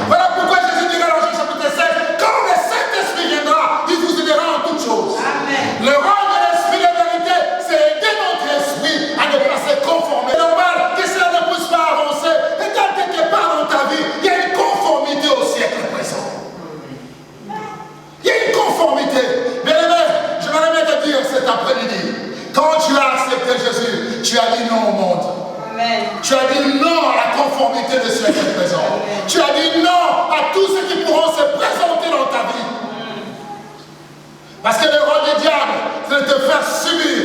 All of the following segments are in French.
Voilà pourquoi Jésus dira dans Jean chapitre 16, quand le Saint-Esprit viendra, il vous aidera en toutes choses. Le rôle de l'Esprit de vérité, c'est aider notre esprit à ne pas se conformer. C'est normal que cela ne puisse pas avancer. Et quand quelque part dans ta vie, il y a une conformité au siècle présent. Il y a une conformité. Bien aimé, je voudrais bien te dire cet après-midi, quand tu as accepté Jésus, tu as dit non au monde. Tu as dit non à la conformité de ce siècle présent. Tu as dit non à tous ceux qui pourront se présenter dans ta vie. Parce que le rôle du diable, c'est de te faire subir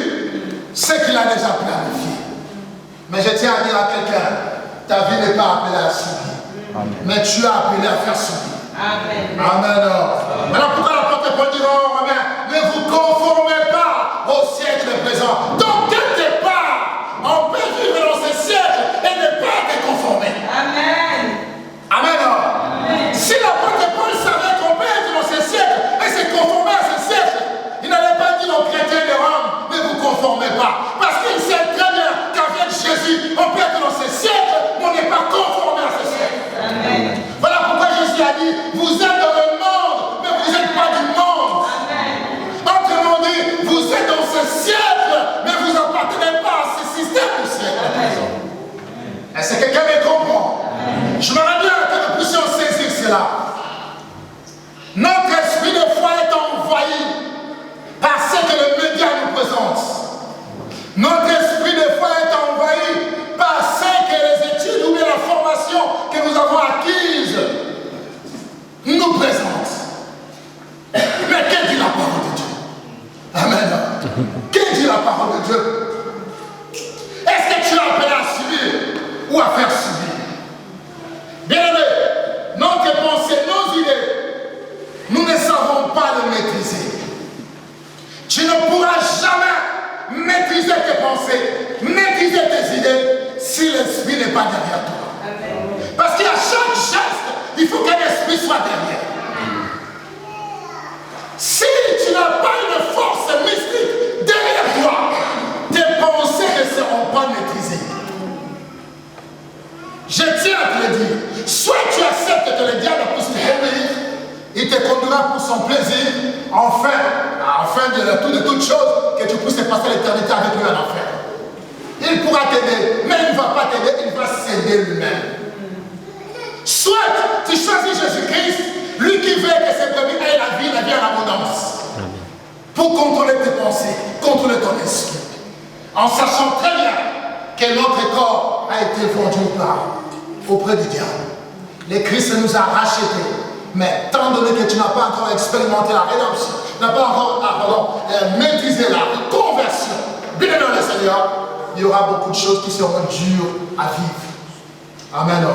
ce qu'il a déjà planifié. Mais je tiens à dire à quelqu'un, ta vie n'est pas appelée à subir. Mais tu as appelé à faire subir. Amen. Alors pourquoi l'apôtre Paul dit non, ne vous conformez pas au siècle présent. Donc quelque part, on peut vivre dans ce siècle et ne pas être conformé. Amen. Si l'apôtre Paul savait qu'on peut être dans ce siècle et se conformer à ce siècle, il n'allait pas dire aux chrétiens de Rome, ne vous conformez pas. Parce qu'il sait très bien qu'avec Jésus, on peut être dans ce siècle, mais on n'est pas conformé à ce siècle. Amen. Voilà pourquoi Jésus a dit, vous êtes dans le monde, mais vous n'êtes pas du monde. Autrement dit, vous êtes dans ce siècle, mais vous n'appartenez pas à ce système du siècle. Est-ce que quelqu'un me comprend? Je m'aimerais bien que nous puissions saisir cela. Notre esprit de foi est envahi par ce que le média nous présente. Notre esprit de foi est envahi par ce que les études ou bien la formation que nous avons acquise nous présentent. Mais que dit la parole de Dieu? Amen. Que dit la parole de Dieu? Est-ce que tu es appelé à subir ou à faire subir? Bien-aimé, notre pensée, nos idées, nous ne savons pas les maîtriser. Tu ne pourras jamais maîtriser tes pensées, maîtriser tes idées si l'esprit n'est pas derrière toi. Parce qu'à chaque geste, il faut qu'un esprit soit derrière. Si tu n'as pas une force mystique derrière toi, tes pensées ne seront pas maîtrisées. Je tiens à te le dire, soit tu acceptes que le diable puisse te réveiller, il te conduira pour son plaisir, enfin de toutes choses, que tu puisses passer l'éternité avec lui en enfer. Il pourra t'aider, mais il ne va pas t'aider, il va s'aider lui-même. Soit tu choisis Jésus-Christ, lui qui veut que cette vie ait la vie en abondance, pour contrôler tes pensées, contrôler ton esprit, en sachant très bien que notre corps a été vendu auprès du diable. Le Christ nous a rachetés. Mais tant donné que tu n'as pas encore expérimenté la rédemption, n'as pas encore maîtrisé la conversion, bien aimé le Seigneur, il y aura beaucoup de choses qui seront dures à vivre. Amen.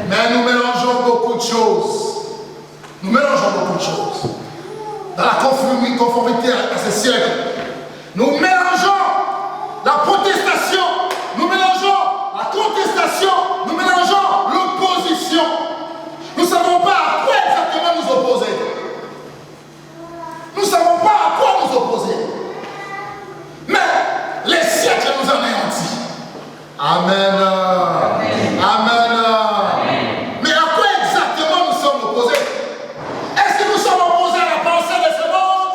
Mais nous mélangeons beaucoup de choses. Nous mélangeons beaucoup de choses. Dans la conformité à ce siècle, nous mélangeons la protestation, nous mélangeons la contestation, nous mélangeons l'opposition. Nous ne savons pas à quoi exactement nous opposer. Nous ne savons pas à quoi nous opposer. Mais les siècles nous anéantissent. Amen. Amen. Amen. Mais à quoi exactement nous sommes opposés? Est-ce que nous sommes opposés à la pensée de ce monde?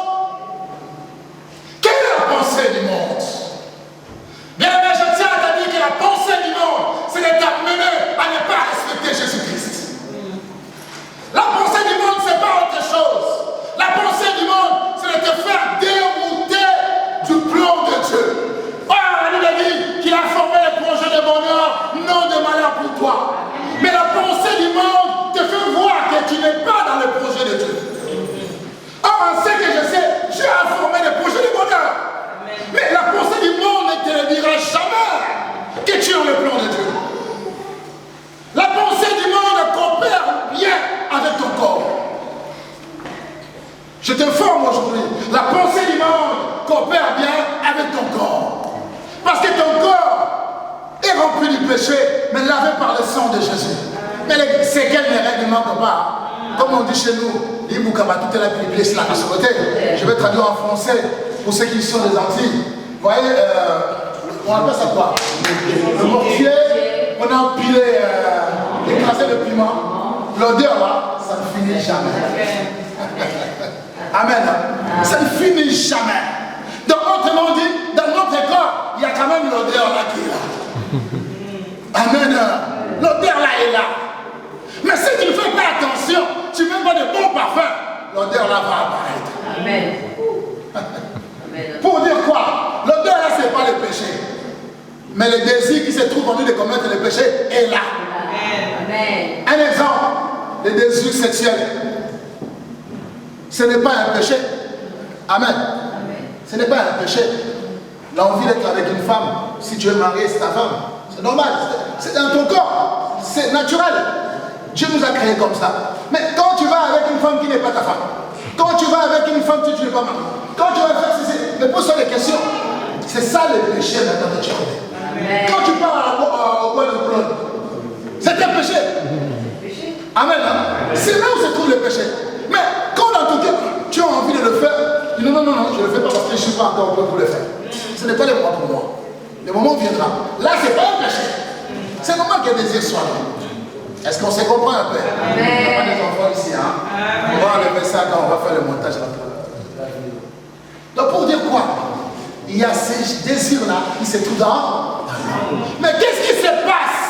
Quelle est la pensée du monde? Bien aimé, je tiens à te dire que la pensée du monde, c'est de t'amener à ne pas respecter Jésus-Christ. La pensée du monde, c'est pas autre chose. La pensée du monde, c'est de te faire dérouter du plan de Dieu. Oh, la Bible dit qu'il a formé le projet de bonheur, non de malheur pour toi. Mais la pensée du monde te fait voir que tu n'es pas dans le projet de Dieu. Or, ce que je sais, Dieu a formé le projet de bonheur. Mais la pensée du monde ne te dira jamais que tu es dans le plan de Dieu. La pensée du monde coopère bien avec ton corps. Je t'informe aujourd'hui, la pensée du monde coopère bien avec ton corps. Parce que ton corps est rempli du péché, mais lavé par le sang de Jésus. Mais les séquelles ne règlementent pas. Comme on dit chez nous, toute la Bible, c'est la côté. Je vais traduire en français pour ceux qui sont des Antilles. Vous voyez, on appelle ça quoi? Le mortier, on a empilé, écrasé le piment. l'odeur là, ça ne finit jamais. Amen. Ça ne finit jamais. Donc, autrement dit, dans notre corps, il y a quand même l'odeur là qui est là. Amen. L'odeur là est là. Mais si tu ne fais pas attention, tu ne mets pas de bons parfums, l'odeur là va apparaître. Amen. Pour dire quoi? L'odeur là, ce n'est pas le péché. Mais le désir qui se trouve en nous de commettre le péché est là. Amen. Un exemple, le désir sexuel. Ce n'est pas un péché. Amen. Ce n'est pas un péché. L'envie d'être avec une femme, si tu es marié, c'est ta femme. C'est normal. C'est dans ton corps. C'est naturel. Dieu nous a créés comme ça. Mais quand tu vas avec une femme qui n'est pas ta femme, quand tu vas avec une femme que tu n'es pas marié, quand tu vas faire ceci, mais pose-toi des questions. C'est ça le péché maintenant que tu connais. Quand tu pars au bois de Boulogne, c'est un péché. Amen. C'est là où se trouve le péché. Mais quand dans ton cœur, tu as envie de le faire, tu dis non, je ne le fais pas parce que je ne suis pas encore prêt pour le faire. Ce n'est pas le moment pour moi. Le moment viendra. Là, ce n'est pas un péché. C'est normal que les désirs soient là. Est-ce qu'on se comprend un peu? Il n'y a pas des enfants ici. Hein? On va enlever ça quand on va faire le montage de la vidéo. Donc pour dire quoi? Il y a ces désirs-là qui se trouvent dans. Mais qu'est-ce qui se passe?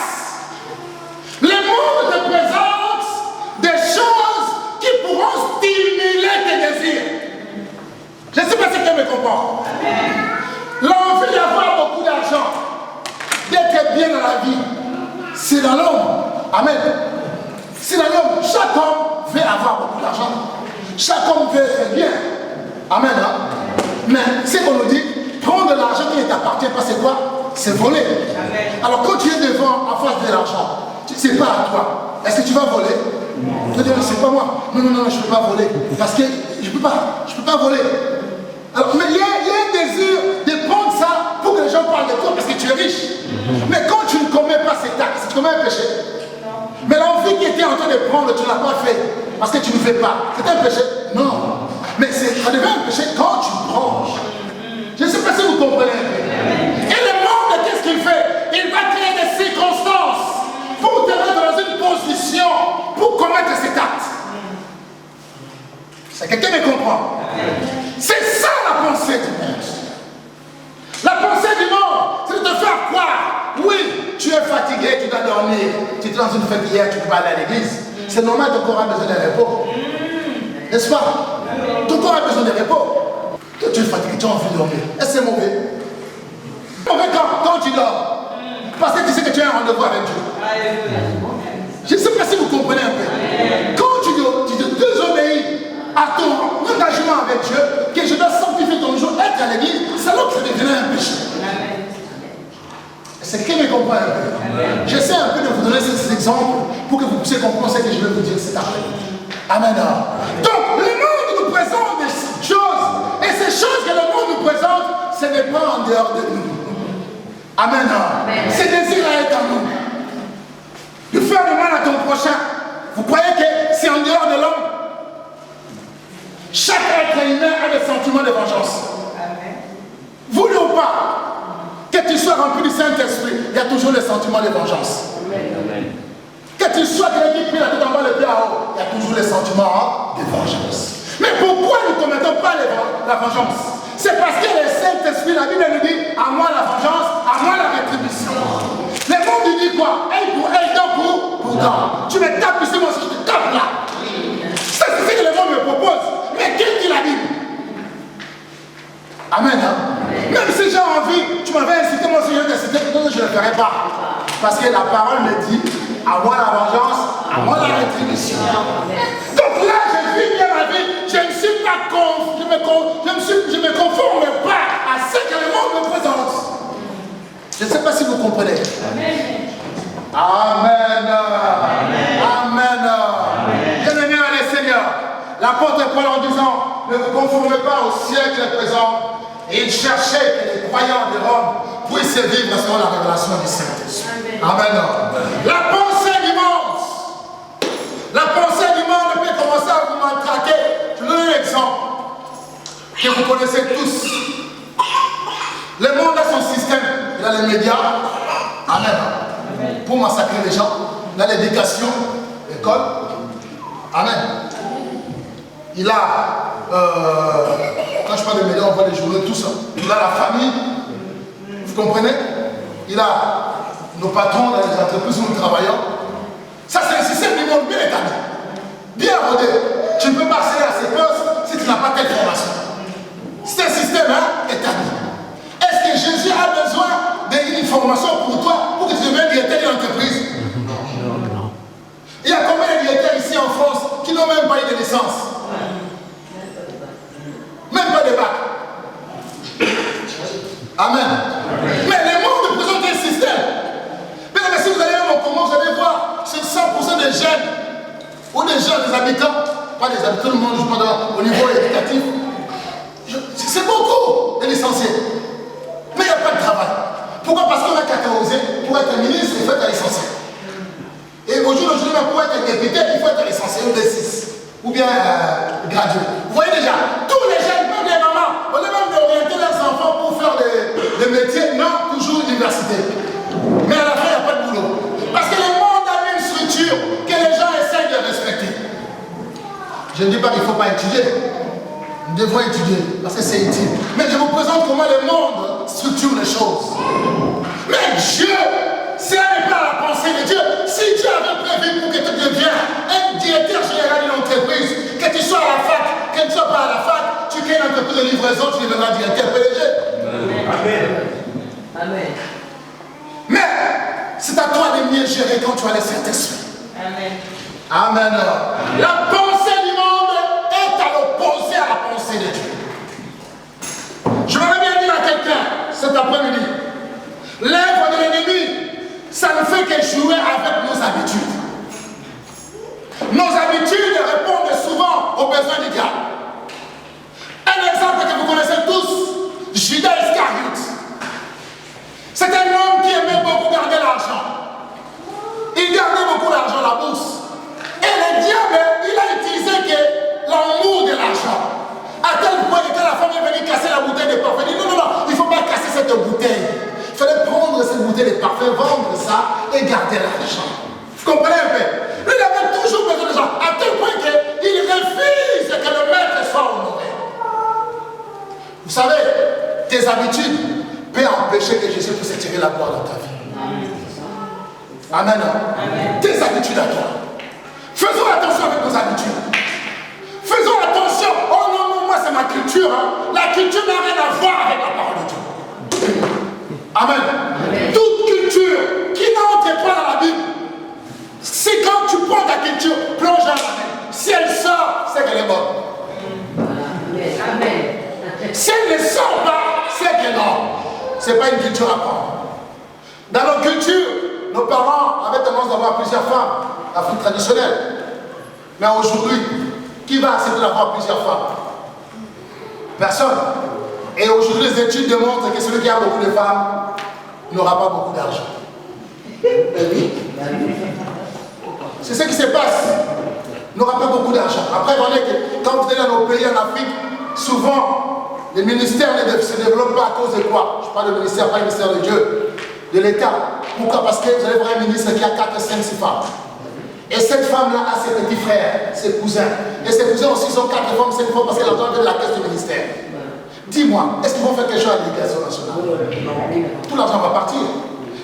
Le monde te présente des choses qui pourront stimuler tes désirs. Je ne sais pas si tu me comprends. L'envie d'avoir beaucoup d'argent, d'être bien dans la vie, c'est dans l'homme. Amen. C'est dans l'homme. Chaque homme veut avoir beaucoup d'argent. Chaque homme veut être bien. Amen. Hein? Mais c'est qu'on nous dit, prendre de l'argent qui ne t'appartient pas, c'est quoi? C'est voler. Amen. Alors quand tu es devant en face de l'argent, c'est pas à toi. Est-ce que tu vas voler? Tu vas dire, c'est pas moi. Non, je ne peux pas voler. Parce que je ne peux pas voler. Alors, mais il y a un désir de prendre ça pour que les gens parlent de toi parce que tu es riche. Mais quand tu ne commets pas cet acte, tu commets un péché. Mais l'envie qui était en train de prendre, tu ne l'as pas fait parce que tu ne fais pas. C'est un péché? Non. Mais ça devient un péché quand tu prends. Je ne sais pas si vous comprenez. Et le monde, qu'est-ce qu'il fait? Il va créer des circonstances pour te mettre dans une position pour commettre cet acte. C'est quelqu'un qui me comprend. C'est ça la pensée du monde. La pensée du monde, c'est de te faire croire. Oui, tu es fatigué, tu dois dormir. Tu es dans une fête hier, tu peux pas aller à l'église. C'est normal, ton corps a besoin de repos. N'est-ce pas? Ton corps a besoin de repos. Toi, tu es fatigué, tu as envie de dormir. Est-ce que c'est mauvais? Mauvais quand tu dors. Parce que tu sais que tu as un rendez-vous avec Dieu. Je ne sais pas si vous comprenez un peu. Quand tu désobéis à ton engagement avec Dieu, que je dois sanctifier ton jour, être à l'église, c'est là que ça devenait un péché. C'est qui me comprend un peu. J'essaie un peu de vous donner ces exemples pour que vous puissiez comprendre ce que je vais vous dire cet après-midi. Amen. Donc, le monde nous présente des choses, et ces choses que le monde nous présente, ce n'est pas en dehors de nous. Amen. Ces désirs-là est en nous. De faire le mal à ton prochain, vous croyez que c'est en dehors de l'homme? Chaque être humain a des sentiments de vengeance. Voulu ou pas, que tu sois rempli du Saint-Esprit, il y a toujours les sentiments de vengeance. Amen. Que tu sois quelqu'un qui prie la tête en bas, le pied en haut, il y a toujours les sentiments de vengeance. Mais pourquoi ne commettons pas la vengeance? C'est parce que le Saint-Esprit, la Bible nous dit, à moi la vengeance, à moi la rétribution. Le monde lui dit quoi? Œil pour œil, dent pour dent. Tu me tapes ici, moi aussi je te tape là. Ça, c'est ce que le monde me propose. Mais qui dit la Bible? Amen. Hein? Même si j'ai envie, tu m'avais incité, moi aussi je vais t'inciter, non, je ne le ferai pas. Parce que la parole me dit, à moi la vengeance, à moi la rétribution. Donc là, je vis bien ma vie, je ne suis pas je me conforme pas à ce que le monde me présente. Je ne sais pas si vous comprenez. Amen. Amen. Amen. Bien-aimés dans le Seigneur, l'apôtre Paul en disant, ne vous conformez pas au siècle présent. Et il cherchait que les croyants de Rome puissent vivre selon la révélation du Saint-Esprit. Amen. La pensée du monde. La pensée du monde peut commencer à vous matraquer. Je vous donne un exemple que vous connaissez tous. Le monde a son système. Il a les médias. Amen. Pour massacrer les gens. Il a l'éducation, l'école. Amen. Il a, quand je parle de médias, on voit les journaux, tout ça. Il a la famille, vous comprenez? Il a nos patrons dans les entreprises où nous travaillons. Ça, c'est un système du monde bien établi, bien rodé. Tu ne peux pas accéder à ces postes si tu n'as pas telle formation. C'est un système établi. Est-ce que Jésus a besoin d'une formation pour toi, pour que tu deviennes directeur d'une entreprise? Non. Il y a combien de directeurs ici en France qui n'ont même pas eu de licence? Même pas de bac. Amen. Mais le monde présente un système. Mais si vous allez même au Congo, vous allez voir, c'est 100% des jeunes, ou des jeunes, des habitants, pas des habitants, le monde, je parle au niveau éducatif. C'est beaucoup de licenciés. Mais il n'y a pas de travail. Pourquoi? Parce qu'on a catégorisé, pour être ministre, il faut être licencié. Et aujourd'hui, pour être député, il faut être licencié, ou D6, ou bien gradué. Vous voyez déjà, tous les jeunes, même les mamans, on est même d'orienter leurs enfants pour faire des métiers, non, toujours université. Mais à la fin, il n'y a pas de boulot. Parce que le monde a une structure que les gens essayent de respecter. Je ne dis pas qu'il ne faut pas étudier. Nous devons étudier, parce que c'est utile. Mais je vous présente comment le monde structure les choses. Mais Dieu, c'est n'est pas la pensée de Dieu. Si Dieu avait prévu pour que tu deviennes un directeur général d'une entreprise, que tu sois à la fac, que tu ne sois pas à la fac, tu crées une entreprise de livraison, tu deviendras directeur PDG. Amen. Amen. Mais c'est à toi de mieux gérer quand tu as les Saint-Esprit. Amen. Amen. La pensée du monde est à l'opposé à la pensée de Dieu. Je voudrais bien dire à quelqu'un cet après-midi, l'œuvre de l'ennemi, ça ne fait que jouer avec nos habitudes. Nos habitudes répondent souvent aux besoins du diable. Un exemple que vous connaissez tous, Judas Iscariote. C'est un homme qui aimait beaucoup garder l'argent. Il gardait beaucoup d'argent à la bourse. Et le diable, il a utilisé l'amour de l'argent. À tel point que quand la femme est venue casser la bouteille de parfum, il dit non, il ne faut pas casser cette bouteille. Il fallait prendre cette bouteille de parfum, vendre ça et garder l'argent. Vous comprenez un peu? Lui, il avait toujours besoin d'argent. À tel point qu'il refuse que le maître soit honoré. Vous savez, tes habitudes peut empêcher que Jésus puisse tirer la gloire dans ta vie. Amen. Amen. Tes habitudes à toi. Faisons attention avec nos habitudes. Faisons attention. Oh non, moi c'est ma culture. La culture n'a rien à voir avec la parole de Dieu. Amen. Amen. Toute culture qui n'entre pas dans la Bible, c'est quand tu prends ta culture, plonge dans la Bible. Si elle sort, c'est qu'elle est bonne. Amen. Si elle ne sort pas, c'est qu'elle est non. Ce n'est pas une culture à prendre. Dans nos cultures, nos parents avaient tendance d'avoir plusieurs femmes, l'Afrique traditionnelle. Mais aujourd'hui, qui va accepter d'avoir plusieurs femmes? Personne. Et aujourd'hui, les études démontrent que celui qui a beaucoup de femmes n'aura pas beaucoup d'argent. C'est ce qui se passe. N'aura pas beaucoup d'argent. Après, vous voyez que quand vous allez dans nos pays en Afrique, souvent, les ministères ne se développent pas à cause de quoi? Je parle de ministère, pas le ministère de Dieu, de l'État. Pourquoi? Parce que vous allez voir un ministre qui a 4, 5, 6 femmes. Et cette femme-là a ses petits frères, ses cousins. Et ses cousins aussi sont 4 femmes, 5 femmes parce que l'argent vient de la caisse du ministère. Dis-moi, est-ce qu'ils vont faire quelque chose à l'éducation nationale? Non. Tout l'argent va partir.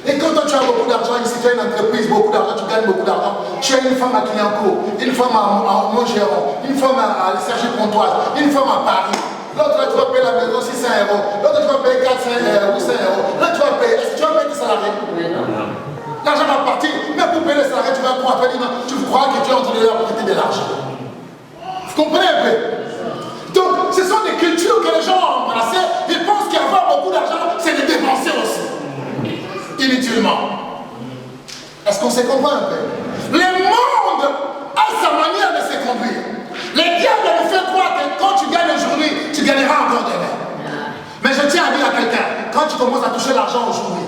Et quand toi, tu as beaucoup d'argent, ici tu as une entreprise, beaucoup d'argent, tu gagnes beaucoup d'argent, tu as une femme à Clignancourt, une femme à Montgeron, une femme à Cergy-Pontoise, une femme à Paris. L'autre, là, tu vas payer la maison 600 €. L'autre, tu vas payer 400 €, 800 €. Là, tu vas payer. Est-ce que tu vas payer tes salariés? L'argent va partir. Mais pour payer les salariés, tu vas croire. Tu crois que tu es en train de leur prêter de l'argent. Vous comprenez un peu? Donc, ce sont des cultures que les gens ont embrassées. Ils pensent qu'avoir beaucoup d'argent, c'est de dépenser aussi. Inutilement. Est-ce qu'on se comprend un peu? Le monde a sa manière de se conduire. Le diable nous fait croire que quand tu gagnes aujourd'hui, tu gagneras encore demain. Mais je tiens à dire à quelqu'un, quand tu commences à toucher l'argent aujourd'hui,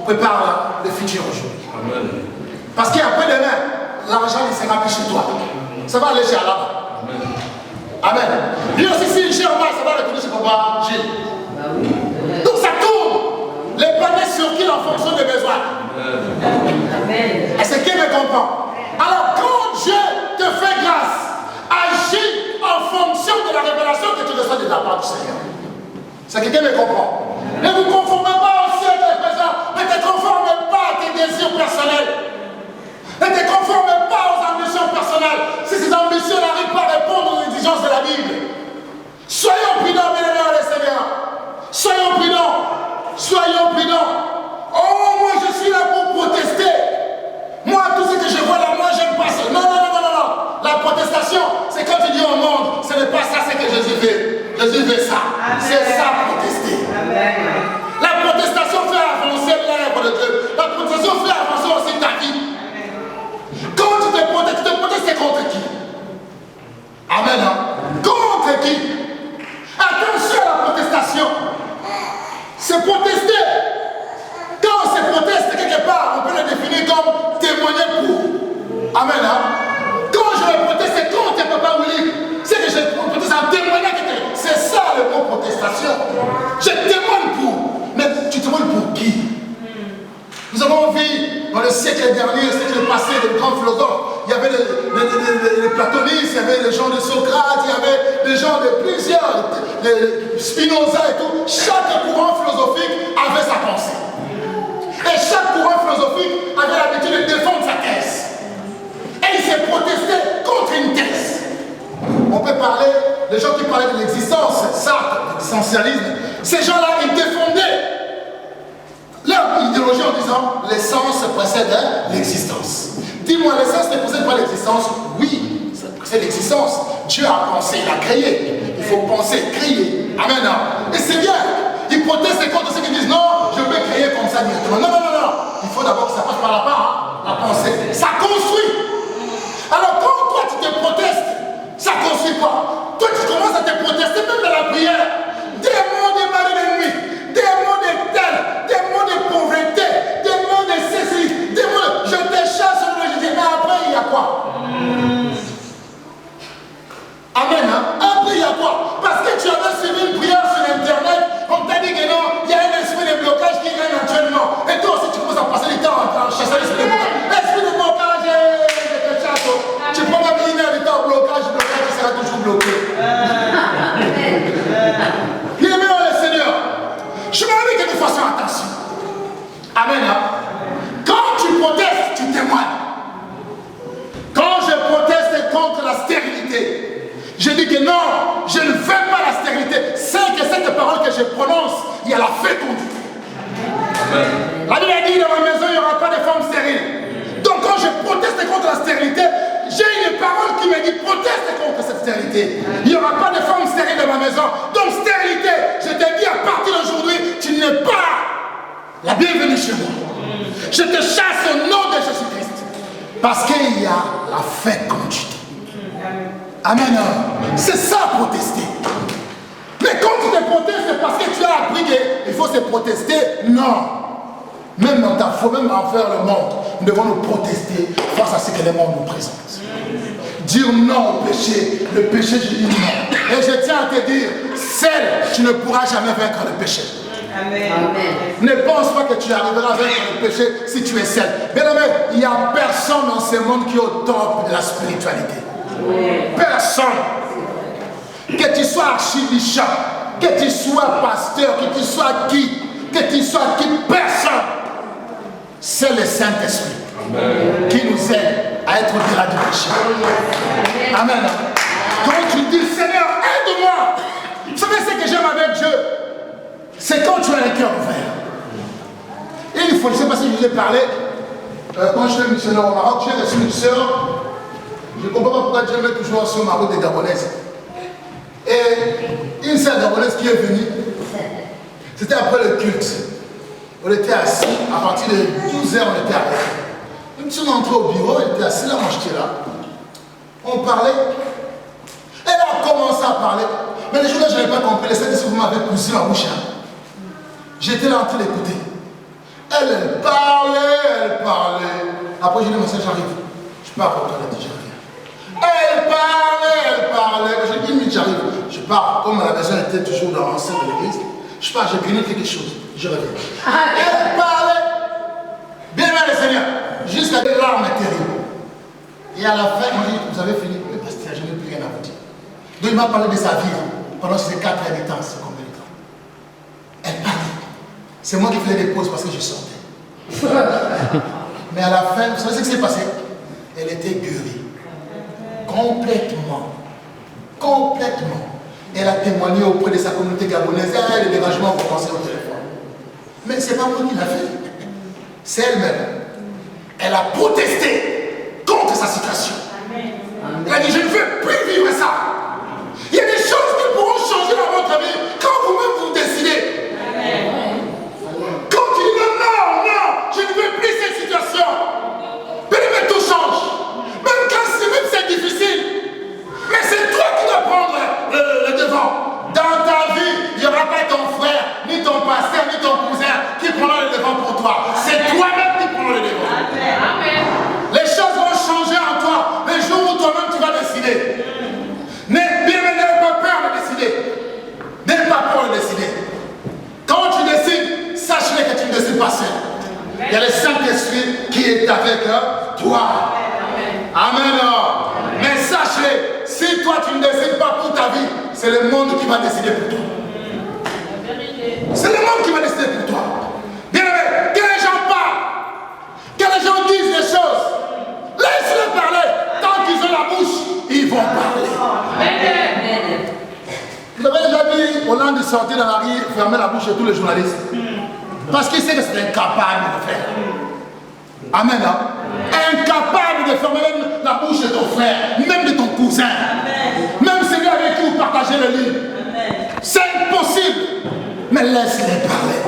prépare le futur aujourd'hui. Parce qu'après demain, l'argent ne sera plus chez toi. Ça va aller chez Allah. Amen. Lui aussi, si chez Allah, ça va retourner chez papa Gilles. Donc ça tourne. Les planètes circulent en fonction des besoins. Est-ce que me comprend? Alors quand Dieu te fait grâce, Ça, quelqu'un me comprend. Ne vous conformez pas au siècle présent. Ne te conforme pas à tes désirs personnels. Ne te conforme pas aux ambitions personnelles. Si ces ambitions n'arrivent pas à répondre aux exigences de la Bible. Soyons prudents, bien-aimés, les Seigneurs. Soyons prudents. Soyons prudents. Oh, moi je suis là pour protester. Moi, tout ce que je vois là, moi j'aime pas ça. Non, non, non, non, non, non. La protestation, c'est quand tu dis au monde, ce n'est pas ça, c'est que Jésus veut. Jésus veut ça. C'est ça, protester. Amen. La protestation fait avancer l'œuvre de Dieu. La protestation fait avancer aussi ta vie. Quand tu te protestes contre qui? Amen. Hein? Contre qui? Attention à la protestation. C'est protester. Quand on se proteste quelque part, on peut le définir comme témoigner pour. Amen. Hein? Quand je me proteste contre Papa Willy, c'est que je proteste en témoignant quelque chose. C'est ça le mot protestation. Je témoigne pour. Mais tu témoignes pour qui? Nous avons vu dans le siècle dernier, le siècle passé, des grands philosophes. Il y avait les platonistes, il y avait les gens de Socrate, il y avait les gens de plusieurs, les Spinoza et tout. Chaque courant philosophique avait sa pensée. Et chaque courant philosophique avait l'habitude de défendre sa thèse. Et il s'est protesté contre une thèse. On peut parler, les gens qui parlaient de l'existence, Sartre, l'existentialisme, ces gens-là, ils défendaient leur idéologie en disant l'essence précède l'existence. Dis-moi, l'essence ne précède pas l'existence? Oui, ça précède l'existence. Dieu a pensé, il a créé. Il faut penser, créer. Amen. Et c'est bien. Ils protestent contre ceux qui disent non, je peux créer comme ça directement. Non, non, non, non. Il faut d'abord que ça passe par la part, la pensée. Ça construit. Alors quand toi tu te protestes, ça ne construit pas. Toi tu commences à te protester même dans la prière. Des mots de mal ennemi, des mots de tel, des mots de pauvreté, des mots de ceci, des mots de je te chasse sur le Jésus. Mais après il y a quoi? Amen. Hein? Après il y a quoi? Parce que tu avais suivi une prière sur internet, on t'a dit que non, il y a un esprit de blocage qui règne actuellement. Et toi aussi tu commences à passer le temps en chassant l'esprit de blocage. L'esprit de blocage, je te chasse. Tu prends même une heure de temps au blocage, tu seras toujours bloqué. Bien-aimés le Seigneur, je m'en dis que nous fassions attention. Amen. Hein? Quand tu protestes, tu témoignes. Quand je proteste contre la stérilité, je dis que non, je ne veux pas la stérilité. C'est que cette parole que je prononce, il y a la fécondité. La Bible a dit dans ma maison, il n'y aura pas de femmes stériles. Donc quand je proteste contre la stérilité, j'ai une parole qui me dit proteste contre cette stérilité. Il n'y aura pas de femmes stériles dans ma maison. Donc stérilité, je te dis à partir d'aujourd'hui, tu n'es pas la bienvenue chez moi. Je te chasse au nom de Jésus-Christ. Parce qu'il y a la fécondité. Amen. C'est ça protester. Mais quand tu te protestes, c'est parce que tu as appris qu'il faut se protester. Non. Même dans ta foi, même envers le monde, nous devons nous protester face à ce que le monde nous présente. Dire non au péché. Le péché, je dis non. Et je tiens à te dire, seul, tu ne pourras jamais vaincre le péché. Amen. Ne pense pas que tu arriveras à vaincre le péché si tu es seul. Bien aimé, il n'y a personne dans ce monde qui est au top de la spiritualité. Personne. Que tu sois archibishop, que tu sois pasteur, que tu sois qui, personne. C'est le Saint-Esprit qui nous aide à être au-delà du péché. Amen. Quand tu dis Seigneur, aide-moi. Vous savez ce que j'aime avec Dieu? C'est quand tu as un cœur ouvert. Et il faut, je ne sais pas si je vous ai parlé, quand je suis missionnaire au Maroc, j'ai reçu une soeur. Je ne comprends pas pourquoi Dieu met toujours sur ma route des Gabonaises. Et une sœur gabonaise qui est venue, c'était après le culte. On était assis, à partir de 12h, on était arrêtés. Nous sommes entrés au bureau, elle était assise là, moi j'étais là. On parlait. Elle a commencé à parler. Mais les jours-là, je n'avais pas compris. Les saints disent que vous m'avez poussé ma bouche. J'étais là en train d'écouter. Elle parlait. Après, j'ai dit, mon Seigneur, j'arrive. Je pars pour toi, elle a dit, j'arrive. Elle parlait. J'ai dit, mais j'arrive. Je pars. Comme la maison était toujours dans l'enceinte de l'église, je pars, j'ai grigné quelque chose. Je reviens. Elle parlait. Bien aimé le Seigneur. Jusqu'à des larmes terribles. Et à la fin, il m'a dit, vous avez fini. Oui, pasteur, je n'ai plus rien à vous dire. Donc il m'a parlé de sa vie. Pendant ces 4 ans de temps, c'est combien de temps? C'est moi qui faisais des pauses parce que je sortais. Mais à la fin, vous savez ce qui s'est passé? Elle était guérie. Complètement. Complètement. Elle a témoigné auprès de sa communauté gabonaise. Et les dérangements ont commencé au téléphone. Mais ce n'est pas moi qui l'a fait. C'est elle-même. Elle a protesté contre sa situation. Elle a dit, je ne veux plus vivre ça. Il y a des choses qui pourront changer dans votre vie quand vous-même vous décidez. Quand tu dis non, je ne veux plus cette situation. Mais tout change. Même quand c'est difficile. Mais c'est toi qui dois prendre le devant. Dans ta vie, il n'y aura pas ton frère, ni ton pasteur, ni ton cousin qui prendra le devant pour toi. C'est toi-même qui prends le devant. Amen. Les choses vont changer en toi le jour où toi-même tu vas décider. N'aie pas peur de décider. N'aie pas peur de décider. Quand tu décides, sache-le que tu ne décides pas seul. Il y a le Saint-Esprit qui est avec toi. Amen. Mais sache-le, si toi tu ne décides pas pour ta vie, c'est le monde qui va décider pour toi. C'est le monde qui va décider pour toi. Bien aimé, que les gens parlent, que les gens disent des choses, laisse-les parler. Tant qu'ils ont la bouche, ils vont parler. Vous avez déjà vu Hollande sortir dans la rue, fermer la bouche de tous les journalistes? Parce qu'il sait que c'est incapable de faire. Amen. Incapable de fermer même la bouche de ton frère, même de ton cousin, même celui avec qui vous partagez le lit. C'est impossible. Mais laisse-les parler.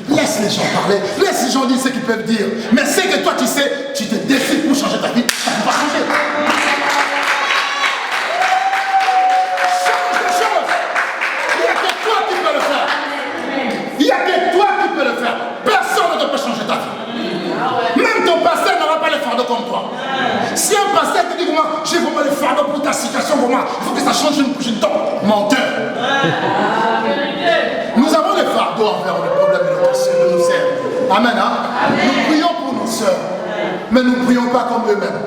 Laisse les gens parler. Laisse les gens dire ce qu'ils peuvent dire. Mais c'est que toi tu sais, tu te décides pour changer ta vie. Ça ne va pas changer. Change les choses. Il n'y a que toi qui peux le faire. Il n'y a que toi qui peux le faire. Personne ne peut changer ta vie. Même ton pasteur n'aura pas le fardeau comme toi. Si un pasteur te dit comment j'ai vraiment le fardeau pour ta situation, vraiment, il faut que ça change une prochaine temps. Menteur. Nous avons le fardeau envers le problème de nos sœurs. Amen. Nous prions pour nos sœurs, mais nous ne prions pas comme eux-mêmes.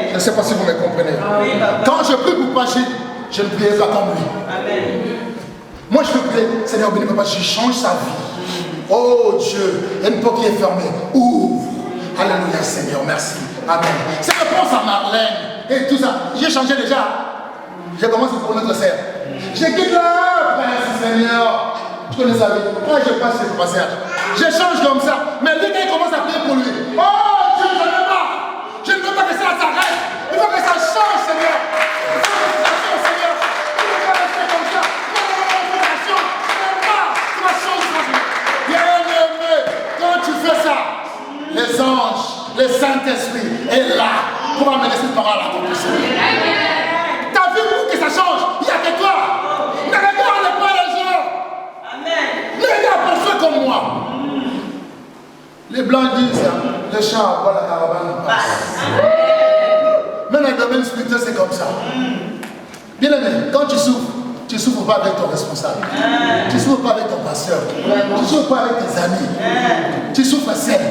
Je ne sais pas si vous me comprenez. Quand je prie pour Pachi, je ne prie pas comme lui. Moi je peux prier, Seigneur béni papa, je change sa vie. Oh Dieu, il y a une porte qui est fermée. Ouvre. Alléluia Seigneur, merci. Amen. C'est réponse à Marlène et tout ça. J'ai changé déjà. J'ai commencé pour notre sœur. Je quitte là, Prince Seigneur. Tu connais sa vie. Quand je passe ce passage, j'échange comme ça. Mais lui, quand il commence à prier pour lui, oh Dieu, je ne veux pas. Je ne veux pas que ça s'arrête. Il faut que ça change, Seigneur. Il faut que ça change, Seigneur. Il ne faut pas rester comme ça. Non, ça change. Tu vas changer. Bien-aimé, quand tu fais ça, les anges, le Saint-Esprit est là pour amener cette parole à ton Seigneur. T'as vu pour que ça change? Il n'y a que toi. Ne regarde pas les gens. Ne regarde pas ceux comme moi. Les blancs disent, le char voit la caravane passe. Mais dans le domaine spirituel, c'est comme ça. Bien aimé, quand tu souffres pas avec ton responsable. Tu ne souffres pas avec ton pasteur. Tu ne souffres pas avec tes amis. Tu souffres seul.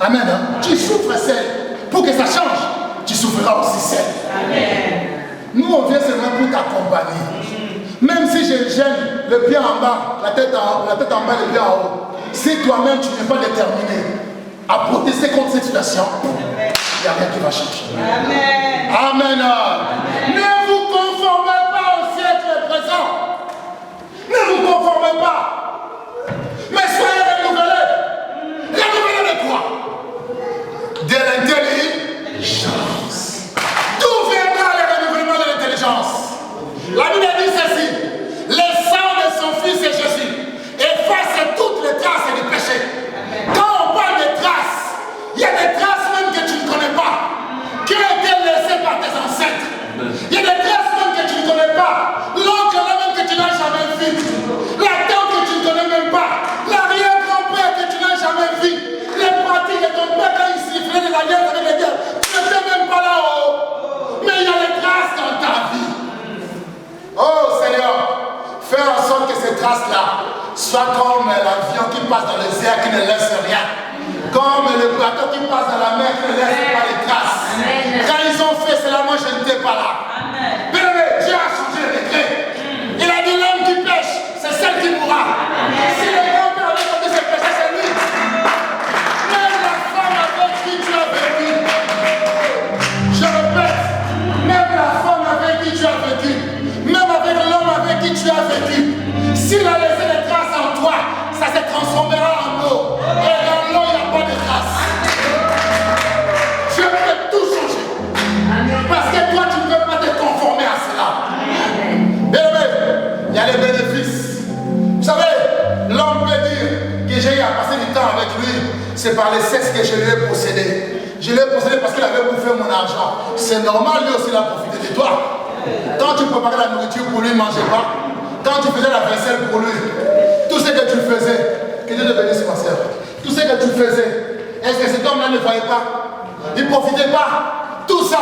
Amen. Tu souffres seul. Pour que ça change, tu souffriras aussi seul. Nous, on vient seulement pour t'accompagner. Même si je gêne le pied en bas, la tête en bas, le pied en haut, si toi-même tu n'es pas déterminé à protester contre cette situation, il n'y a rien qui va changer. Amen. Amen. Ne vous conformez pas au siècle présent. Ne vous conformez pas. Mais soyez renouvelés. Renouvelés de quoi? De l'intelligence. D'où viendra le renouvellement de l'intelligence? La Bible dit ceci: le sang de son fils et Jésus efface toutes les traces du péché. Quand on parle de traces, il y a des traces même que tu ne connais pas, qui ont été laissées par tes ancêtres. Il y a des traces même que tu ne connais pas, l'oncle là même que tu n'as jamais vu, la tante que tu ne connais même pas, l'arrière-grand-père que tu n'as jamais vu, les pratiques de ton père quand il sifflait de la guerre avec les guerres. Tu n'étais même pas là-haut. Mais il y a des traces dans ta vie. Oh Seigneur, fais en sorte que ces traces-là soient comme l'avion qui passe dans les airs qui ne laisse rien. Comme le bateau qui passe dans la mer qui ne laisse pas les traces. Amen. Quand ils ont fait cela, moi je n'étais pas là. Bien aimé, Dieu a changé le décret. Il a dit l'homme qui pêche, c'est celle qui mourra. Si les grands c'est par les sexe que je lui ai possédé. Je l'ai possédé parce qu'il avait bouffé mon argent. C'est normal, lui aussi, il a profité de toi. Quand tu préparais la nourriture pour lui, il ne mangeait pas. Quand tu faisais la vaisselle pour lui, tout ce que tu faisais, que Dieu te bénisse, ma soeur, tout ce que tu faisais, est-ce que cet homme-là ne voyait pas? Il ne profitait pas. Tout ça.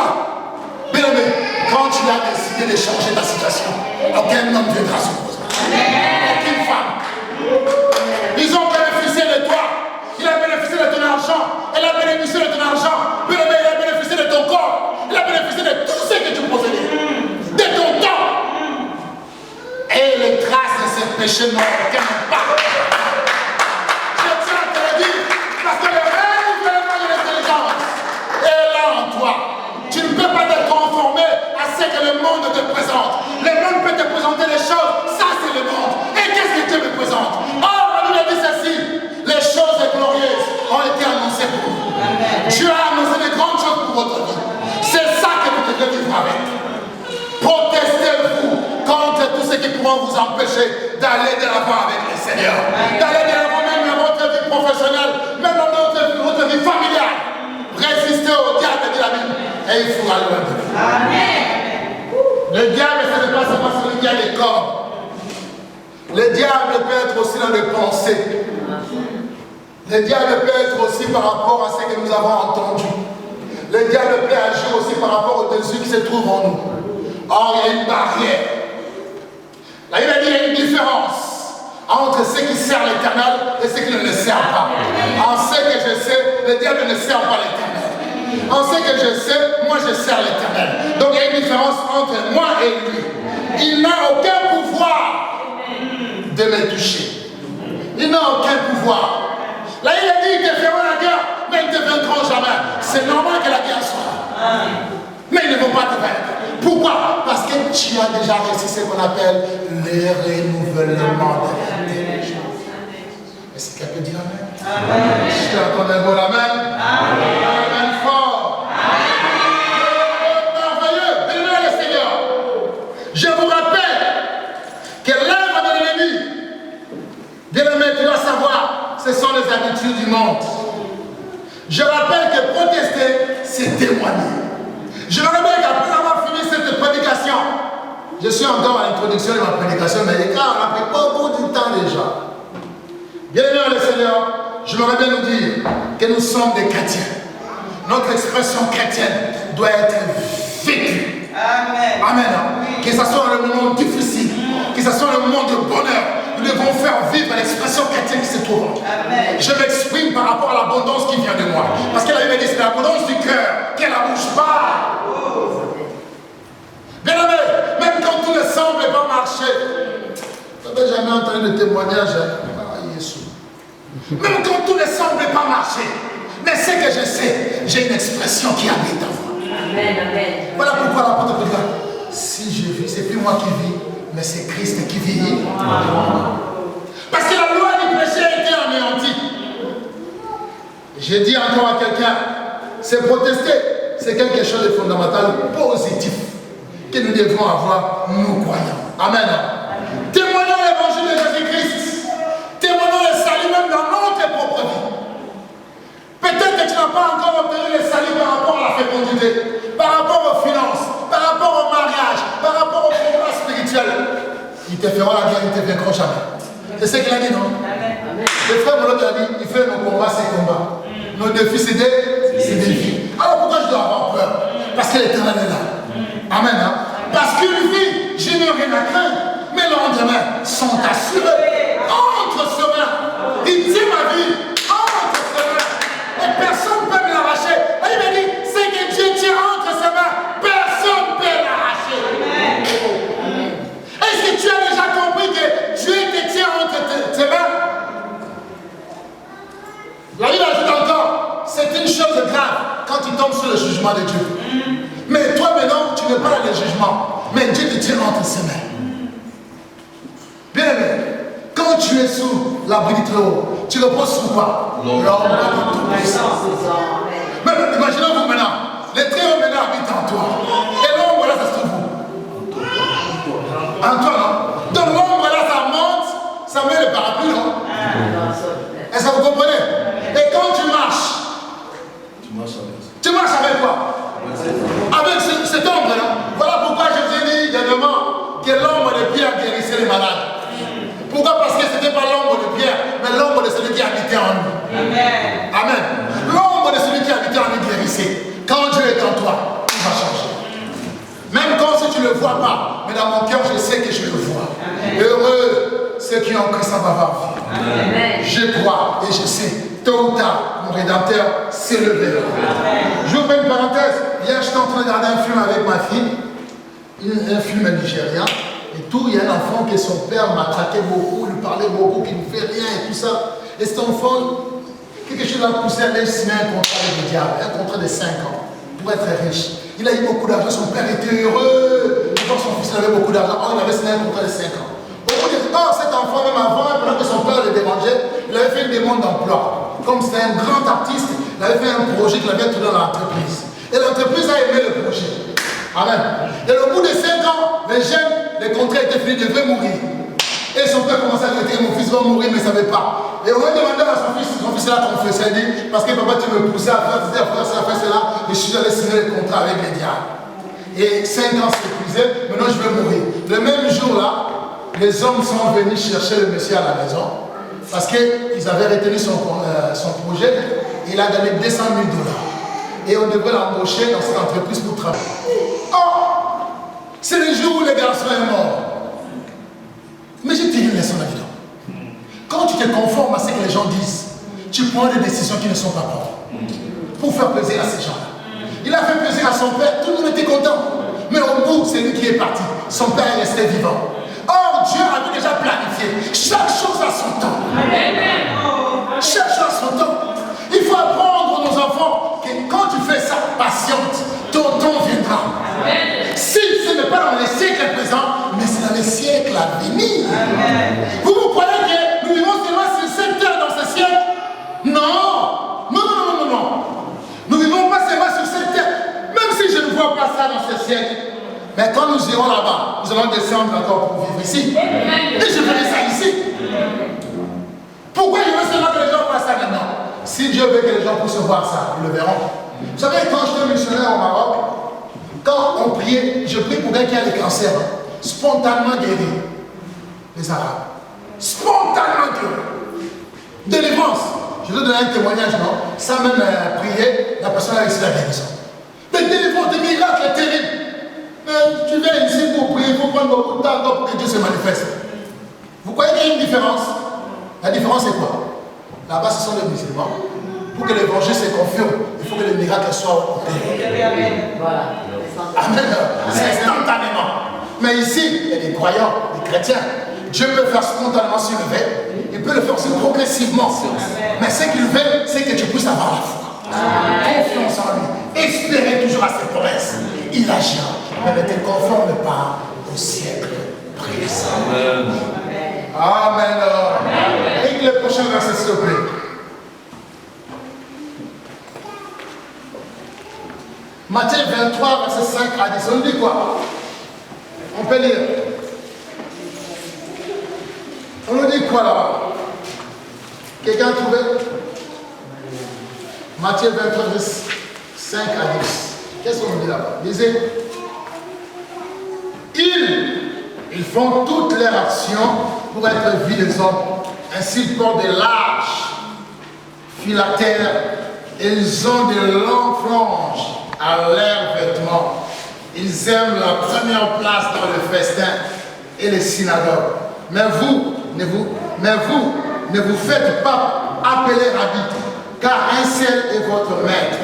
Bien aimé, quand tu as décidé de changer ta situation, aucun homme viendra s'opposer. Aucune femme. Ils ont bénéficié de toi. Il a bénéficié de ton argent. Elle a bénéficié de ton argent. Bien aimé, il a bénéficié de ton corps. Il a bénéficié de tout ce que tu possédais. De ton temps. Et les traces de ces péchés n'ont aucun impact. Je tiens à te le dire, parce que le renouvellement de l'intelligence est là en toi. Tu ne peux pas te conformer à ce que le monde te présente. Le monde peut te présenter les choses, ça c'est le monde. Et qu'est-ce que Dieu me présente? Or, la Bible dit ceci, les choses glorieuses ont été annoncées pour vous. Dieu a annoncé de grandes choses pour votre vie. C'est ça que vous devez vivre avec. Protestez-vous contre tout ce qui pourra vous empêcher d'aller de l'avant avec le Seigneur. D'aller de l'avant même dans votre vie professionnelle, même dans votre vie familiale. Résistez au diable, dit la Bible, et il fera loin de vous. Amen. Le diable, ce n'est pas seulement celui qui a les corps. Le diable peut être aussi dans les pensées. Le diable peut être aussi par rapport à ce que nous avons entendu. Le diable peut agir aussi par rapport au dessus qui se trouve en nous. Or, il y a une barrière. Là, il a dit qu'il y a une différence entre ceux qui servent l'Éternel et ceux qui ne le servent pas. En ce que je sais, le diable ne sert pas l'Éternel. En ce que je sais, moi je sers l'Éternel. Donc il y a une différence entre moi et lui. Il n'a aucun pouvoir de me toucher. Il n'a aucun pouvoir. Là, il a dit qu'ils te feront la guerre, mais ils ne te vaincront jamais. C'est normal que la guerre soit là. Mais ils ne vont pas te vaincre. Pourquoi? Parce que tu as déjà réussi ce qu'on appelle le renouvellement de l'intelligence. Est-ce que quelqu'un peut dire Amen? Amen. Je t'entends un bon Amen. Amen. Amen fort. Amen. Merveilleux. Bénis le Seigneur. Je vous rappelle que l'œuvre de l'ennemi, bien-aimé, tu dois savoir, ce sont les habitudes du monde. Je rappelle que protester, c'est témoigner. Je me rappelle qu'après avoir fini cette prédication, je suis encore à l'introduction de ma prédication, mais les gars, on a pris beaucoup de temps déjà. Bien-aimé le Seigneur, je me rappelle nous dire que nous sommes des chrétiens. Notre expression chrétienne doit être vécue. Amen. Amen. Que ce soit dans le moment difficile, que ce soit dans le moment de bonheur, nous devons faire vivre l'expression chrétienne qui se trouve. Amen. Je m'exprime par rapport à l'abondance qui vient de moi. Parce que la Bible dit c'est l'abondance du cœur que la bouche parle. Bien aimé, même quand tout ne semble pas marcher, vous n'avez jamais entendu de témoignage. Même quand tout ne semble pas marcher, mais ce que je sais, j'ai une expression qui habite en moi. Amen, amen. Voilà pourquoi l'apôtre peut dire, si je vis, c'est plus moi qui vis, mais c'est Christ qui vit. Parce que la loi du péché a été anéantie. J'ai dit encore à quelqu'un, c'est protester, c'est quelque chose de fondamental, positif, que nous devons avoir, nous croyants. Amen. Témoignons l'évangile de Jésus-Christ. Témoignons le salut même dans notre propre vie. Peut-être que tu n'as pas encore obtenu le salut par rapport à la fécondité, par rapport aux finances, par rapport au mariage, par rapport au combat spirituel. Ils te feront la guerre, ils ne te vaincront jamais. C'est ce qu'il a dit, non? Le frère Molo a dit, il fait nos combats, ses combats. Nos défis, c'est des défis. Alors pourquoi je dois avoir peur? Parce que l'Éternel est là. Amen. Hein? Parce qu'une vie, je n'ai rien à craindre. Mais le lendemain sont assurés. Entre ses mains. Il dit ma vie. Entre ses mains. Et personne ne peut me l'arracher. Il m'a dit, c'est que Dieu tient entre ses mains. Personne ne peut l'arracher. Est-ce que tu as déjà compris que Dieu te tient entre tes mains? La Bible ajoute encore, c'est une chose grave quand tu tombes sur le jugement de Dieu. Mais toi maintenant, tu n'es pas dans le jugement, mais Dieu te tient entre ses mains. Bien aimé, quand tu es sous l'abri du Très-Haut, tu reposes sur quoi? L'ombre de ton puissance. Mais imaginez-vous maintenant, le Très-Haut maintenant habite en toi. Et l'ombre là, ça se trouve où? En toi, non? Donc l'ombre là, ça monte, ça met le parapluie, non? Est-ce que vous comprenez? Et quand tu marches, tu ne le vois pas, mais dans mon cœur, je sais que je le vois. Heureux ceux qui ont Christ en ma vie. Je crois et je sais, tôt ou tard, mon Rédempteur s'est levé. J'ouvre une parenthèse. Hier, j'étais en train de regarder un film avec ma fille, un film nigérien. Et tout, il y a un enfant que son père maltraitait beaucoup, lui parlait beaucoup, qui ne fait rien et tout ça. Et cet enfant, quelque chose l'a poussé à aller signer un contrat avec le diable, un contrat de 5 ans, pour être riche. Il a eu beaucoup d'argent, son père était heureux. Quand son fils avait beaucoup d'argent, il avait signé un contrat de 5 ans. Cet enfant, même avant, pendant que son père le dérangeait, il avait fait une demande d'emploi. Comme c'était un grand artiste, il avait fait un projet qu'il avait tourné dans l'entreprise. Et l'entreprise a aimé le projet. Amen. Et au bout de 5 ans, les jeunes, les contrats étaient finis, devaient mourir. Et son père commençait à dire, mon fils va mourir, mais il ne savait pas. Et on a demandé à son fils l'a confessé, il dit, parce que papa, tu me poussais à faire cela, et je suis allé signer le contrat avec les diables. Et 5 ans s'épuisaient, maintenant je vais mourir. Le même jour-là, les hommes sont venus chercher le monsieur à la maison, parce qu'ils avaient retenu son projet, et il a donné 200 000 $. Et on devrait l'embaucher dans cette entreprise pour travailler. Oh, c'est le jour où le garçon est mort. Mais j'ai tiré une leçon là-dedans. Quand tu te conformes à ce que les gens disent, tu prends des décisions qui ne sont pas propres pour faire plaisir à ces gens-là. Il a fait plaisir à son père, tout le monde était content. Mais au bout, c'est lui qui est parti. Son père est resté vivant. Or, Dieu avait déjà planifié chaque chose à son temps. Chaque chose à son temps. Il faut apprendre aux enfants que quand tu fais ça, patiente, ton temps viendra. Si ce n'est pas dans les siècles présents, mais c'est dans les siècles à venir. Vous croyez que nous vivons seulement sur cette terre dans ce siècle? Non. Nous vivons pas seulement sur cette terre. Même si je ne vois pas ça dans ce siècle. Mais quand nous irons là-bas, nous allons descendre encore pour vivre ici. Et je ferai ça ici. Pourquoi il veut seulement que les gens voient ça maintenant? Si Dieu veut que les gens puissent voir ça, ils le verront. Vous savez, quand j'étais missionnaire au Maroc, quand on priait, je prie pour quelqu'un qui a le cancer, spontanément guéri. Les Arabes. Spontanément guéri. Délivrance. Je vais donner un témoignage, non? Sans même prier, la personne a réussi la guérison. Mais délivrance, des miracles terribles. Mais tu viens ici pour prier, il faut prendre beaucoup de temps pour que Dieu se manifeste. Vous croyez qu'il y a une différence? La différence c'est quoi? Là-bas, ce sont les musulmans. Pour que l'évangile se confirme, il faut que les miracles soient opérés. Voilà. Amen. C'est instantanément. Mais ici, il y a des croyants, des chrétiens. Dieu peut faire spontanément sur le verbe. Il peut le faire aussi progressivement. Mais ce qu'il veut, c'est que tu puisses avoir la foi. Confiance en lui. Espérer toujours à ses promesses. Il agira. Mais ne te conforme pas au siècle présent. Amen. Et le prochain verset, s'il vous plaît. Matthieu 23, verset 5 à 10. On dit quoi? On peut lire. On nous dit quoi là-bas? Quelqu'un a trouvé? Matthieu 23, verset 5 à 10. Qu'est-ce qu'on nous dit là-bas? Lisez. Ils font toutes leurs actions pour être vus des hommes. Ainsi, ils portent de larges filatères et ils ont de longues franges à leurs vêtements. Ils aiment la première place dans le festin et les synagogues. Mais vous ne vous faites pas appeler rabbi, car un seul est votre maître.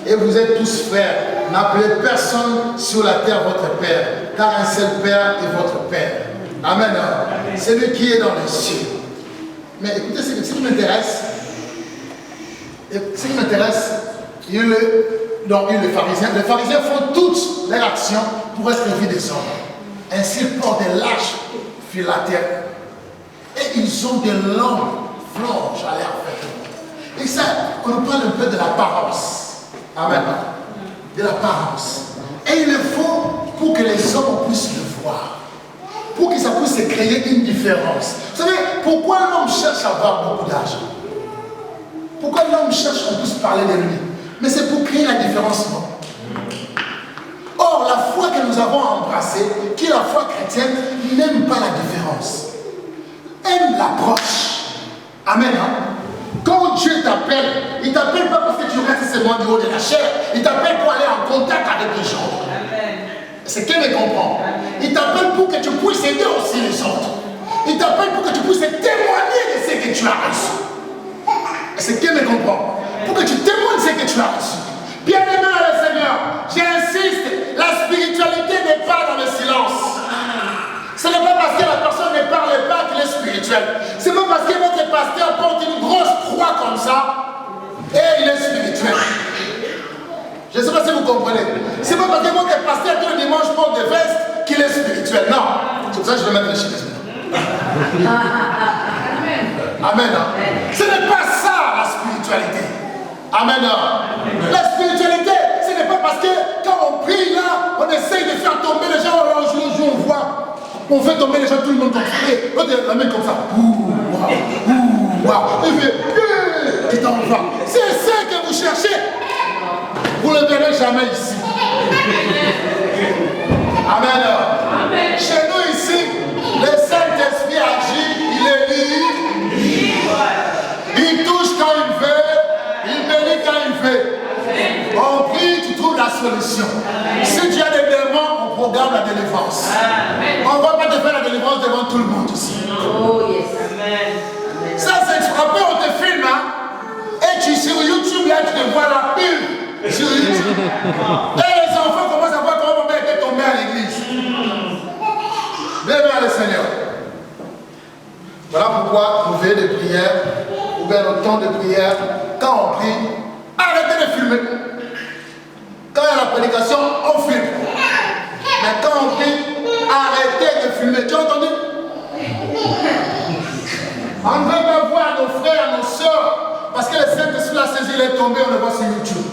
Et vous êtes tous frères. N'appelez personne sur la terre votre père, car un seul Père est votre Père. Amen. C'est lui qui est dans les cieux. Mais écoutez, ce qui m'intéresse, les pharisiens font toutes leurs actions pour être vus des hommes. Ainsi, ils portent des larges filatères. Et ils ont des longues franges à l'air vêtements. Et ça, on nous parle un peu de l'apparence. Amen. De l'apparence. Et ils le font pour que les hommes puissent le voir. Pour que ça puisse se créer une différence. Vous savez, pourquoi l'homme cherche à avoir beaucoup d'argent? Pourquoi l'homme cherche qu'on puisse parler de lui? Mais c'est pour créer la différence, non? Or, la foi que nous avons embrassée, qui est la foi chrétienne, n'aime pas la différence. Aime l'approche. Amen. Quand Dieu t'appelle, il ne t'appelle pas parce que tu restes seulement du haut de la chair. Il t'appelle pour aller en contact avec les gens. Amen. C'est qu'elle me comprend. Il t'appelle pour que tu puisses aider aussi les autres. Il t'appelle pour que tu puisses témoigner de ce que tu as reçu. C'est qu'elle me comprend. Pour que tu témoignes de ce que tu as reçu. Bien-aimé le Seigneur, j'insiste, la spiritualité n'est pas dans le silence. Ce n'est pas parce que la personne ne parle pas qu'il est spirituel. Ce n'est pas parce que votre pasteur porte une grosse croix comme ça et il est spirituel. Je ne sais pas si vous comprenez. Ce n'est pas parce que votre pasteur tous les dimanches porte des vestes qu'il est spirituel. Non. C'est pour ça que je vais mettre les chiffres. Amen. Ce n'est pas ça la spiritualité. Amen. La spiritualité, ce n'est pas parce que quand on prie là, on essaye de faire tomber les gens, on voit. On fait tomber les gens, tout le monde comme ça. Et l'autre la main comme ça. Il fait, tu t'en vas. C'est ça que vous cherchez. Vous ne le verrez jamais ici. Amen. Chez nous ici, le Saint-Esprit agit, il est libre. Il touche quand il veut, il bénit quand il veut. On prie, tu trouves la solution. Si tu as des démons, on programme la délivrance. On ne va pas te faire la délivrance devant tout le monde ici. Oh yes. Amen. Ça c'est frappé, on te filme, et tu sur YouTube, là tu te vois la pub sur YouTube. Et les enfants commencent à voir comment mon père était tombé à l'église. Bienvenue le Seigneur. Voilà pourquoi vous veillez de prière, ou bien le temps de prière, quand on prie, arrêtez de filmer. Quand il y a la prédication, on filme. Mais quand on prie, arrêtez de filmer. Tu as entendu? On ne veut pas voir nos frères, nos soeurs, parce que le Saint-Esprit l'a saisi, il est tombé, on le voit sur YouTube.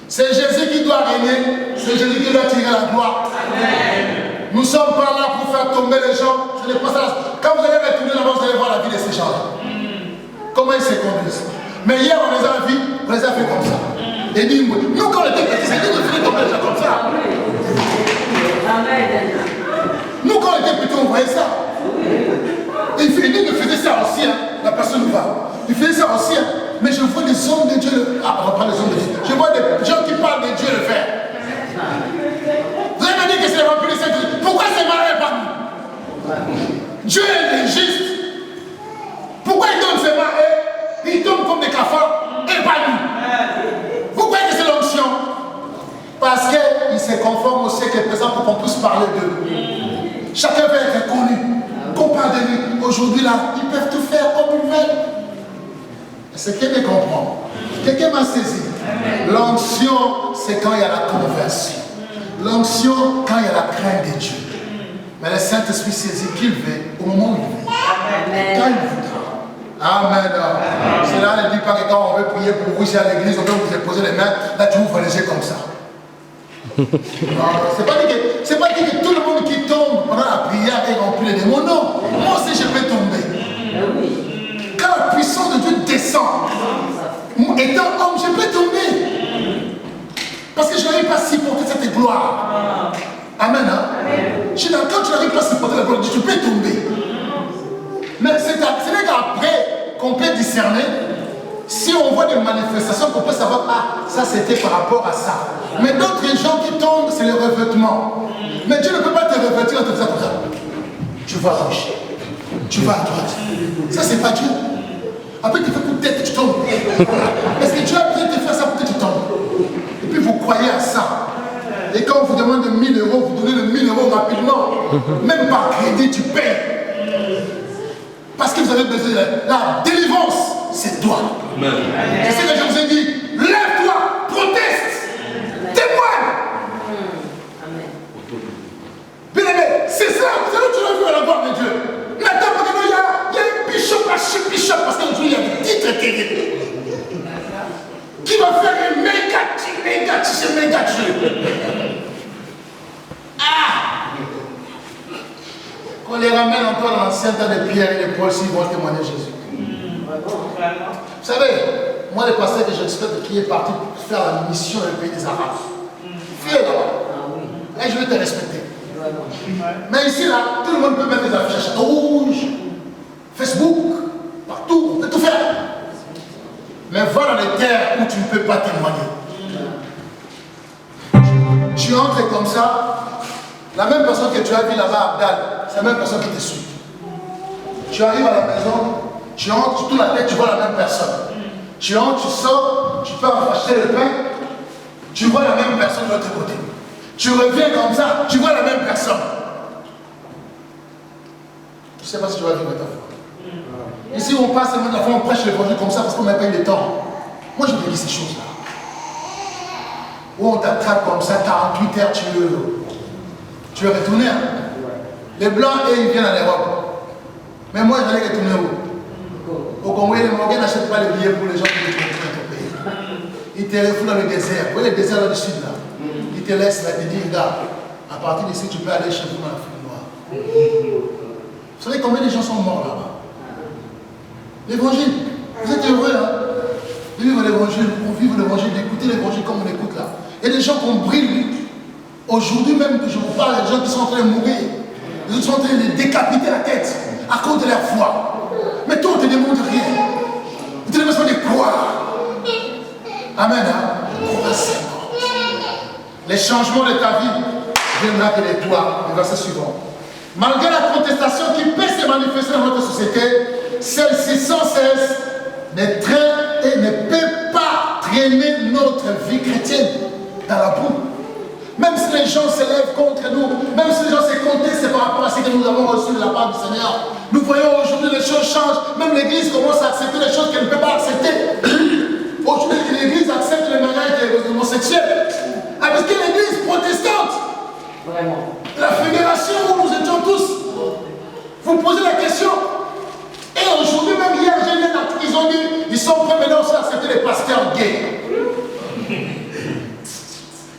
C'est Jésus qui doit régner, c'est Jésus qui doit tirer la gloire. Amen. Nous ne sommes pas là pour faire tomber les gens. Ce n'est pas ça. Quand vous allez retourner là-bas, vous allez voir la vie de ces gens-là. Comment ils se conduisent. Mais hier, on les a vus, on les a fait comme ça. Et dit, nous, quand on était petits, c'est nous qui faisions tomber les gens comme ça. Nous, quand on était petits, on voyait ça. Et il me faisait ça aussi, la personne va. Il faisait ça aussi, mais je vois des hommes de Dieu. Ah, on parle des hommes de Dieu. Je vois des gens qui parlent de Dieu le faire. Vous allez me dire que c'est rempli de Saint-Esprit. Pourquoi c'est malin par nous? Dieu est juste. Pourquoi il donne ses mains et il tombe comme des cafards et pas nous? Vous croyez que c'est l'onction? Parce qu'il se conforme au siècle présent pour qu'on puisse parler d'eux. Chacun veut être connu. Qu'on parle de lui. Aujourd'hui là, ils peuvent tout faire comme ils veulent. C'est quelqu'un qui comprend. Quelqu'un m'a saisi. L'onction, c'est quand il y a la conversion. L'onction, quand il y a la crainte de Dieu. Mais le Saint-Esprit saisit qu'il veut au moment où il veut. Quand il voudra. Amen. Cela ne dit pas que quand on veut prier pour vous ici à l'église, on peut vous déposer les mains, là tu ouvres les yeux comme ça. C'est pas dit que tout le monde qui tombe pendant la prière est rempli de démons. Non, moi aussi je peux tomber. Quand la puissance de Dieu descend, étant homme, je peux tomber. Parce que je n'arrive pas à supporter cette gloire. Amen. Quand tu n'arrives pas à supporter la gloire de Dieu, tu peux tomber. Mais ce n'est qu'après qu'on peut discerner. Si on voit des manifestations, qu'on peut savoir, ah, ça c'était par rapport à ça. Mais d'autres gens qui tombent, c'est le revêtement. Mais Dieu ne peut pas te revêtir en te faisant comme ça. Tu vas à gauche, tu vas à droite. Ça, c'est pas Dieu. Après, tu fais coup de tête, tu tombes. Parce que Dieu a besoin de te faire ça pour que tu tombes. Et puis, vous croyez à ça. Et quand on vous demande 1000 €, vous donnez le 1000 € rapidement. Même par crédit, tu payes. Parce que vous avez besoin de la délivrance. C'est toi. C'est ce que je vous ai dit. Lève-toi, proteste, témoigne. Bien aimé, c'est ça que tu as vu à la gloire de Dieu. Maintenant, il y a un bishop, parce qu'aujourd'hui il y a des titres terribles. Qui va faire un méga Ah! Qu'on les ramène encore dans l'ancien temps de Pierre et de Paul s'ils vont témoigner Jésus. Vous savez, moi le pasteur que j'expecte qui est parti pour faire la mission dans le pays des Arabes. Fier là-bas. Et je vais te respecter. Mais ici là, tout le monde peut mettre des affiches à Château Rouge, Facebook, partout, on peut tout faire. Mais va dans les terres où tu ne peux pas témoigner. Tu entres comme ça, La même personne que tu as vue là-bas à Abdal, c'est la même personne qui te suit. Tu arrives à la maison, tu entres, tu tournes la tête, tu vois la même personne. Tu entres, tu sors, tu pars acheter le pain, tu vois la même personne de l'autre côté. Tu reviens comme ça, tu vois la même personne. Je ne sais pas si tu vas vivre ta foi. Ici, on passe la fois, on prêche l'évangile comme ça parce qu'on n'a pas eu le temps. Moi, je dis ces choses-là. Où on t'attrape comme ça, 48 heures, tu veux retourner. Hein? Les Blancs, eux, ils viennent en Europe. Mais moi, j'allais retourner où? Au Congo, les Marocains n'achètent pas les billets pour les gens qui viennent dans ton pays. Ils te refouent dans le désert. Vous voyez le désert là du sud, là? Ils te laissent là, ils te disent, regarde, à partir d'ici, tu peux aller chez vous dans l'Afrique noire. Vous savez combien de gens sont morts là-bas? L'évangile, vous êtes heureux, hein? De vivre l'évangile, on vit l'évangile, d'écouter l'évangile comme on écoute là. Il y a des gens qu'on brille. Aujourd'hui même que je vous parle, il y a des gens qui sont en train de mourir. Les autres sont en train de décapiter la tête à cause de leur foi. Mais toi, on ne te demande rien. On te demande de croire. Amen. Hein? Croire seulement. Les changements de ta vie viendront que de toi. Le verset suivant. Malgré la contestation qui peut se manifester dans notre société, celle-ci sans cesse ne traîne et ne peut pas traîner notre vie chrétienne dans la boue. Même si les gens s'élèvent contre nous, même si les gens se contestent par rapport à ce que nous avons reçu de la part du Seigneur, nous voyons aujourd'hui les choses changent. Même l'Église commence à accepter des choses qu'elle ne peut pas accepter. Aujourd'hui, l'Église accepte le mariage des homosexuels. Parce que l'Église protestante, Vraiment. la fédération où nous étions tous, vous posez la question. Et aujourd'hui, même hier, j'ai lu un article, ils ont dit, ils sont prêts maintenant à accepter les pasteurs gays.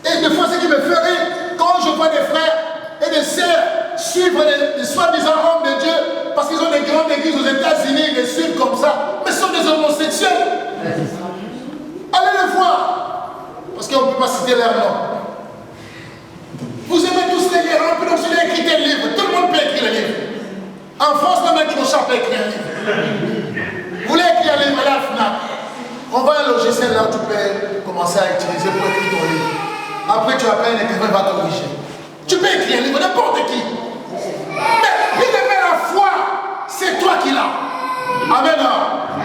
Et des fois, ce qui me fait rire, quand je vois des frères et des sœurs suivre les soi-disant hommes de Dieu, parce qu'ils ont des grandes églises aux États-Unis, ils les suivent comme ça, mais ce sont des homosexuels. Allez les voir, parce qu'on ne peut pas citer leur nom. Vous aimez tous les livres, on peut donc écrire des livres, tout le monde peut écrire des livres. En France, même qui peut écrire un livre. Vous voulez écrire un livre, allez à la FNAC. On va un logiciel là, tu peux commencer à utiliser pour écrire ton livre. Après, tu appelles un écrivain, il va t'obliger. Tu peux écrire un livre, n'importe qui. Mais bien aimé, la foi, c'est toi qui l'as. Amen.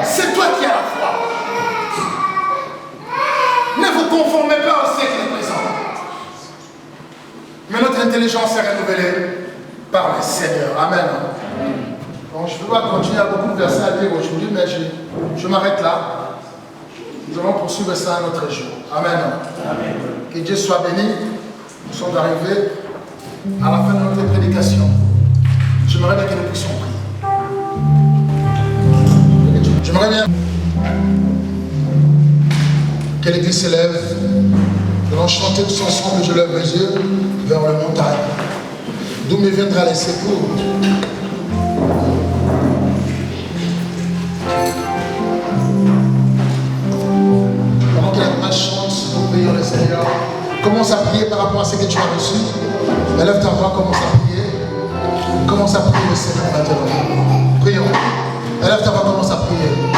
C'est toi qui as la foi. Ne vous conformez pas au siècle présent. Mais notre intelligence est renouvelée par le Seigneur. Amen. Donc, je ne peux pas continuer à beaucoup de versets à dire aujourd'hui, mais je m'arrête là. Nous allons poursuivre ça un autre jour. Amen. Amen. Que Dieu soit béni. Nous sommes arrivés à la fin de notre prédication. J'aimerais bien que nous puissions prier. J'aimerais bien que l'Église s'élève. Nous allons chanter tous ensemble. Je lève mes yeux vers la montagne, d'où me viendra les secours. Pendant que la main chante, nous prions le Seigneur. Commence à prier par rapport à ce que tu as reçu. Élève ta voix, commence à prier. Commence à prier le Seigneur maintenant. Prions. Élève ta voix, commence à prier.